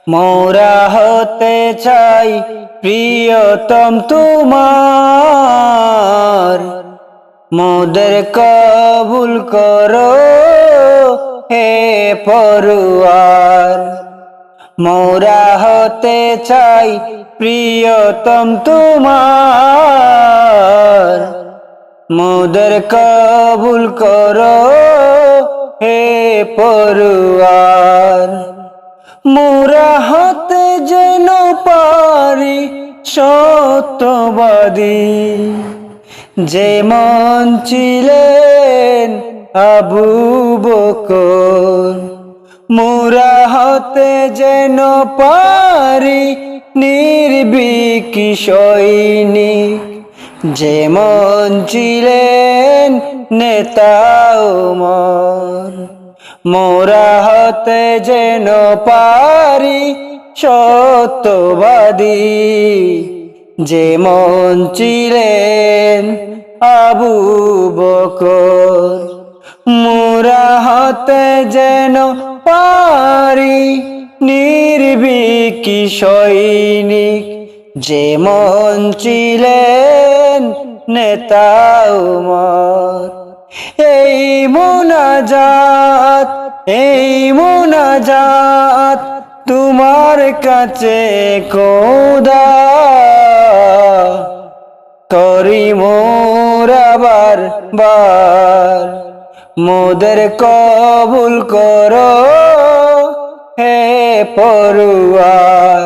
মোরা হতে চাই প্রিয়তম তোমার, মোদের কবুল করো হে পরওয়ার। মোরা হতে চাই প্রিয়তম তোমার, মোদের কবুল করো হে পরওয়ার। মোরা হতে যেন পারি সত্যবাদী, যেমন ছিলেন আবু বকর। মোরা হতে যেন পারি নির্ভীকি সৈনিক, যেমন ছিলেন নেতা ওমর। মোরা হতে যেন পারি সত্যবাদী, যেমন ছিলেন আবু বকর। মোরা হতে যেন পারি নির্ভীকি সৈনিক, যেমন ছিলেন নেতা ওমর। এই মোনাজাত, এই মোনাজাত তোমার কাছে খোদা, করি মোরা বারবার। মোদের কবুল করো হে পরওয়ার,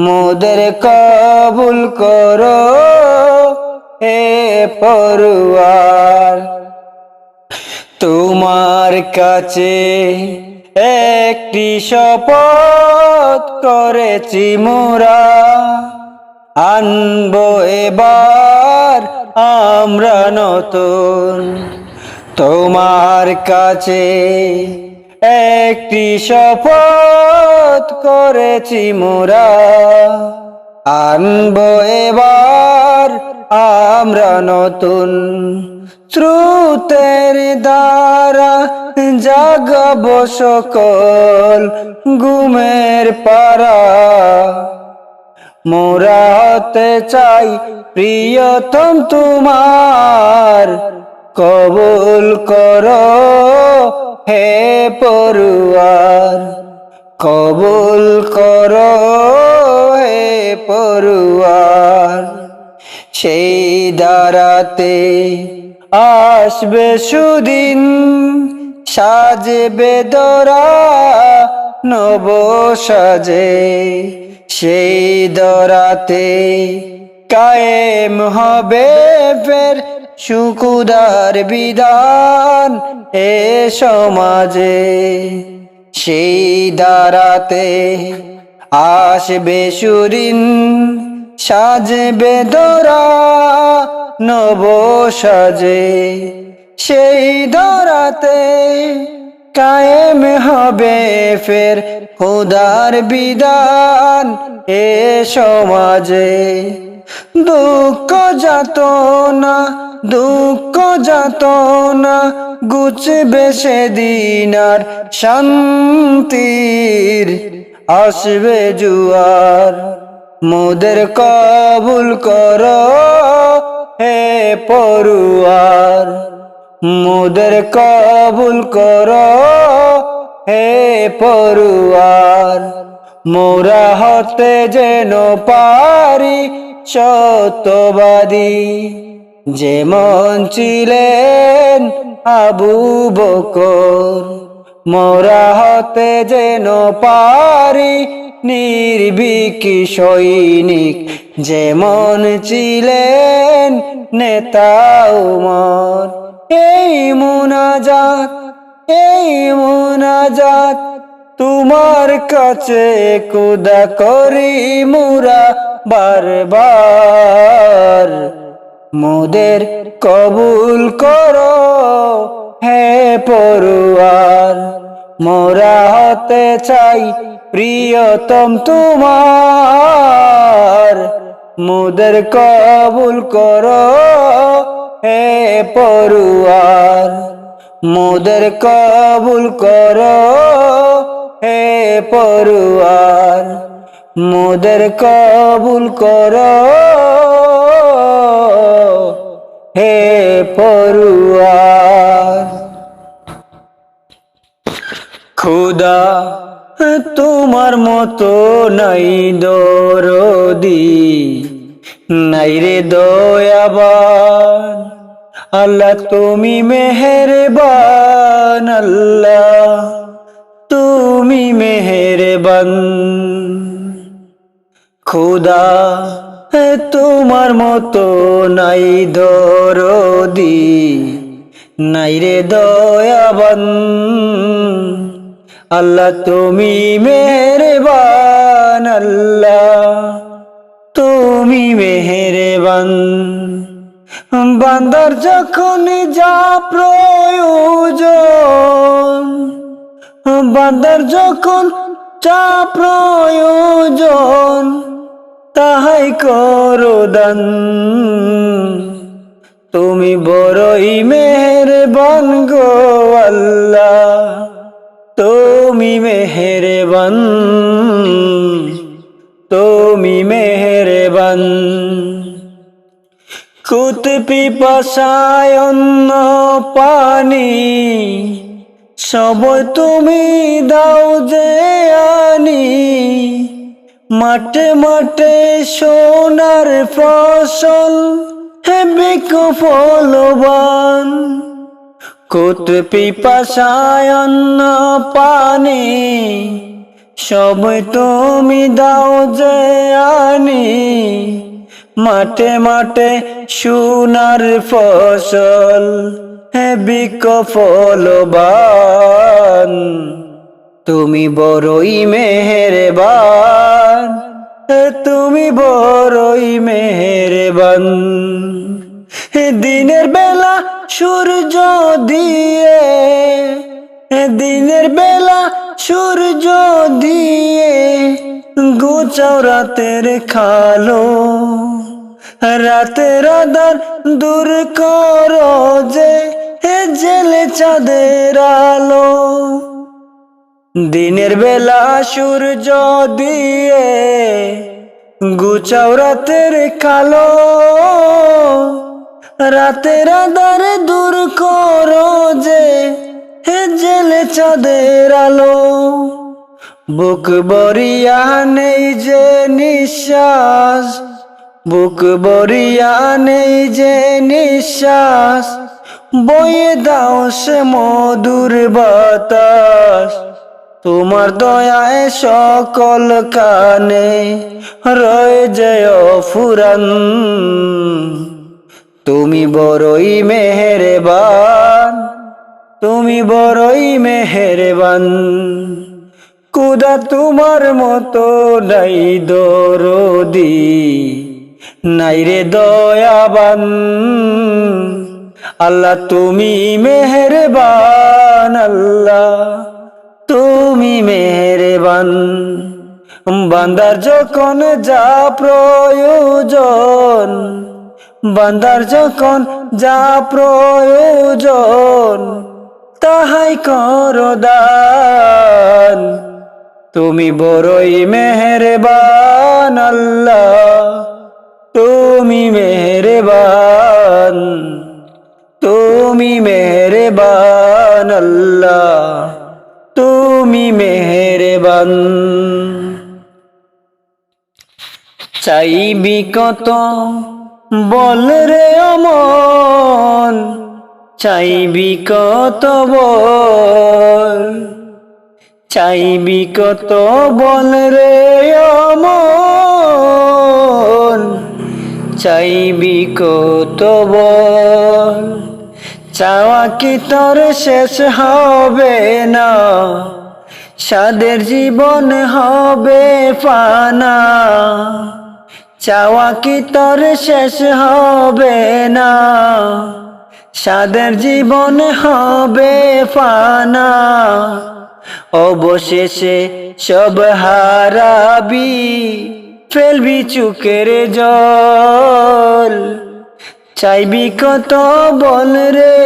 মোদের কবুল করো হে পরওয়ার। তোমার কাছে একটি শপথ করেছি মোরা, আনবো এবার আমরা নতুন। তোমার কাছে একটি শপথ করেছি মোরা, আনবো এবার আমরা নতুন। স্রোতের দ্বারা জাগাবো সকল ঘুমের পারা। মোরা হতে চাই প্রিয়তম তোমার, কবুল করো হে পরওয়ার। কবুল করো হে পরওয়ার। সেই দারাতে আসবে সুদিন, সাজবে দরা নব সাজে। সেই দরাতে কায়েম হবে ফের শুকুদার বিধান এ সমাজে। সেই দারাতে আসবে সুদিন, সাজবে দরা নব সাজে। সেই দরাতে কায়েম হবে ফের খোদার বিধান এ সমাজে। দুঃখ যাতনা, দুঃখ যাতনা ঘুচবে সেদিন আর শান্তির আসবে জুয়ার। মোদের কবুল করো হে পরওয়ার, মোদের কবুল করো হে পরওয়ার। মোরা হতে যেন পারি সত্যবাদী, যেমন ছিলেন আবু বকর। মোরা হতে যেন পারি নির্ভীকি সৈনিক, যেমন ছিলেন নেতা ওমর। এই মোনাজাত, এই মোনাজাত তোমার কাছে খোদা করি মোরা বারবার। মোদের কবুল করো হে পরওয়ার। মোরা হতে চাই প্রিয়তম তোমার, মোদের কবুল করো হে পরওয়ার। মোদের কবুল করো হে পরওয়ার। মোদের কবুল করো হে পরওয়ার। খোদা তোমার মতো নাই দরদি, নাই রে দয়াবান, আল্লাহ তুমি মেহেরবান, আল্লাহ তুমি মেহেরবান। খোদা তোমার মতো নাই দরদি, নাই রে দয়াবান, আল্লাহ তুমি মেহেরবান, আল্লাহ তুমি মেহেরবান। বান্দার যখন যা প্রয়োজন, বান্দার যখন যা প্রয়োজন, তাহাই করো দান। তুমি বড়ই মেহেরবান গো আল্লাহ, তুমি মেহেরবান, তুমি মেহেরবান। কুত পিপাসায় অন্ন পানি, সব তুমি দাও যে আনি। মাঠে মাঠে সোনার ফসল হেবে ফলবান। কুত পিপাসায় অন্ন পানি, সব তুমি দাও যে আনি। মাঠে মাঠে সোনার ফসল হেবি ফলবান। তুমি বড়ই মেহেরবান, তুমি বড়ই মেহেরবান। দিনের বেলা সূর্য দিয়ে, দিনের বেলা সূর্য দিয়ে গোচাও রাতের খালো। রাতের আঁধার দূর করো যে জেলে চাঁদের আলো। দিনের বেলা সূর্য দিয়ে গুচাও রাতের কালো। রাতের আঁধার দূর করো যে জেলে চাঁদের আলো। বুক ভরিয়া নেই যে নিঃশ্বাস, বুক ভরিয়া নেই যে নিঃশ্বাস, বয়ে দাও সে মধুর বাতাস। তোমার দয়ায় সকল কানে রয়ে যায় ফুরান। তুমি বড়ই মেহেরবান, তুমি বড়ই মেহেরবান। খোদা তোমার মতো নাই দরদি, নাই রে দয়াবান, আল্লাহ তুমি মেহেরবান, আল্লাহ তুমি মেহেরবান। বান্দার যখন যা প্রয়োজন, বান্দার যখন যা প্রয়োজন, তাহাই করো দান। তুমি বড়ই মেহেরবান, আল্লাহ তুমি মেহেরবান, তুমি মেহেরবান, আল্লাহ তুমি মেহেরবান। চাইবি কত বল রে অমন, চাইবি কত বল, চাইবি কত বল রে অমন, চাইবি কত বল। চাওয়া কি তোর শেষ হবে না, সাদের জীবন হবে ফানা। চাওয়া কি তোর শেষ হবে না, সাদের জীবন হবে ফানা। অবশেষে সব হারাবি, ফেলবি চোখের জল। চাইবি কত বল রে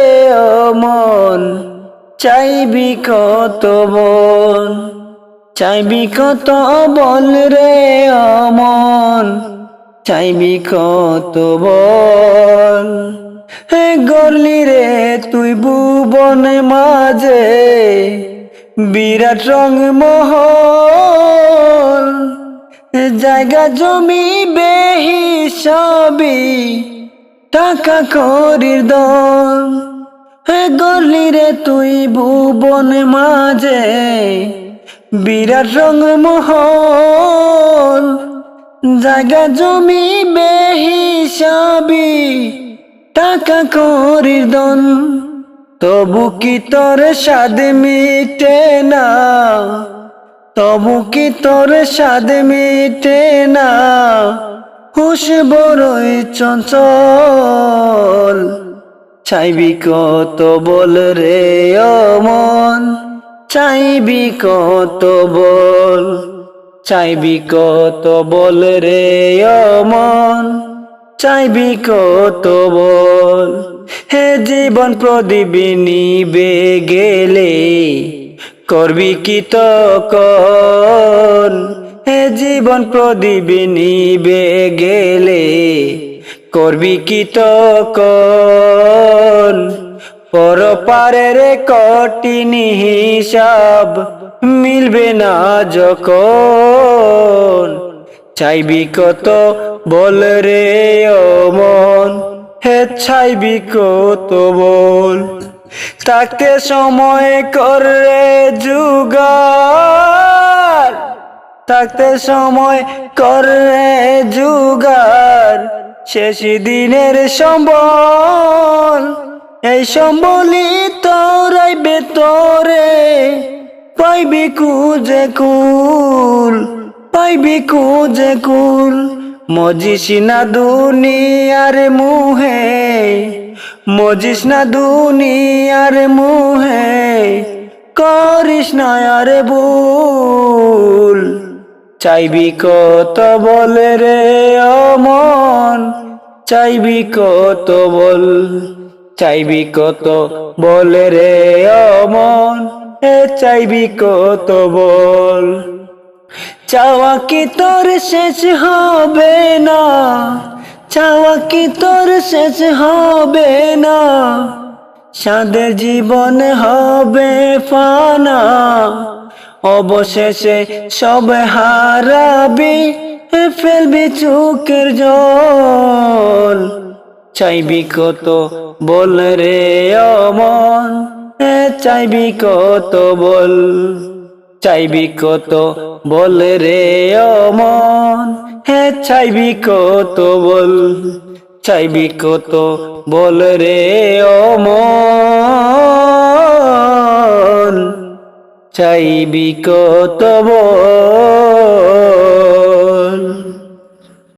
ও মন, চাইবি কত বল। চাইবি কত বল রে অমন, চাইবি কত বল। হে গরলি রে তুই ভুবন মাঝে বিরাট রং মহল, জায়গা জমি বেহিসাবি টাকা করির দল। হে গরলি রে তুই ভুবন মাঝে বিরাট রং মহল, জায়গা জমি বেহিসাবি টাকা করির দন। তবু কি তোর স্বাদ মিটে না, তবু কি তোর স্বাদ মিটে না, হুশ বড়ই চঞ্চল। চাইবি কত বল রে অমন, চাইবি কত বল, চাইবি কত বল রে অমন, চাইবি কত বল। হে জীবন প্রদীপ নিবে গেলে করবি কি তখন, হে জীবন প্রদীপ নিবে গেলে করবি কি তখন। পরপারের কঠিন হিসাব মিলবে না যখন, চাইবি কত বল রে অমন, হে চাইবি কত বল। থাকতে সময় করে জুগার, থাকতে সময় করে জুগার, শেষ দিনের সম্বল। এই সম্বলই তোরাইবে তোরে, পাইবি খুঁজে কুল, পাইবি খুঁজে কুল। মজিস না দুনিয়ার মুহে, মজিস না দুনিয়ার মুহে, করিস না আর ভুল। চাইবি কত বল রে অমন, চাইবি কত বল, চাইবি কত বল রে অমন, এ চাইবি কত বল। চাওয়া কি তোর শেষ হবে না, চাওয়া কি তোর শেষ হবে না, সাদের জীবন হবে ফানা, অবশেষে সব হারাবি, ফেলবি চোখের জল। চাইবি কত বল রে অমন, চাইবি কত বল, চাইবি কত বল রে অমন, হে চাইবি কত বল, চাইবি কত বল রে অমন, চাইবি কত বল।